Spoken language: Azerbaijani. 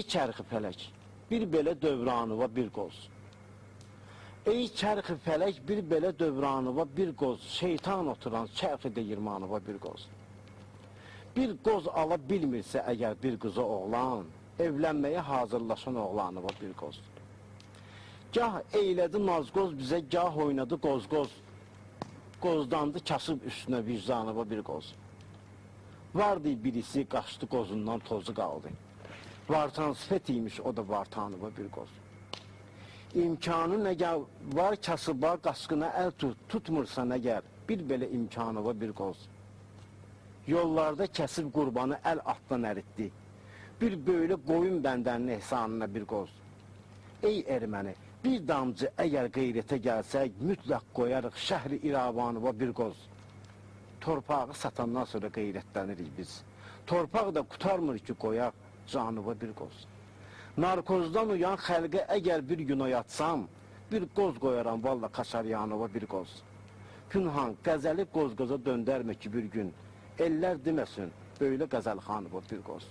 Ey çərxi fələk, bir belə dövranıva bir qoz. Ey çərxi fələk, bir belə dövranıva bir qoz. Şeytan oturan çərxi deyirmanıva bir qoz. Bir qoz ala bilmirsə əgər bir qıza oğlan, evlənməyə hazırlaşan oğlanıva bir qoz. Gah eylədi nazqoz bizə, gah oynadı qoz-qoz. Qozdandı kasıb üstünə vicdanıva bir qoz. Vardı birisi, qaçdı qozundan tozu qaldı. Vartan sifət imiş, o da vartanıva bir qoz. İmkanı nəgər var kasıba, qaçqına əl tutmursan əgər, bir belə imkanıva bir qoz. Yollarda kəsib qurbanı əl atdan əritdi. Bir böyle qoyun bəndənin ehsanına bir qoz. Ey erməni, bir damcı əgər qeyrətə gəlsək, mütləq qoyarıq şəhri İravanıva bir qoz. Torpağı satandan sonra qeyrətlənirik biz. Torpaq da qutarmır ki, qoyaq canıva bir qoz. Narkozdan uyan xəlqə əgər bir gün oyatsam, bir qoz qoyaram valla Kaşaryanova bir qoz. Pünhan qəzəli qoz-qoza döndərmə ki bir gün, eller deməsin, böyle qəzəlxanıva bir qoz.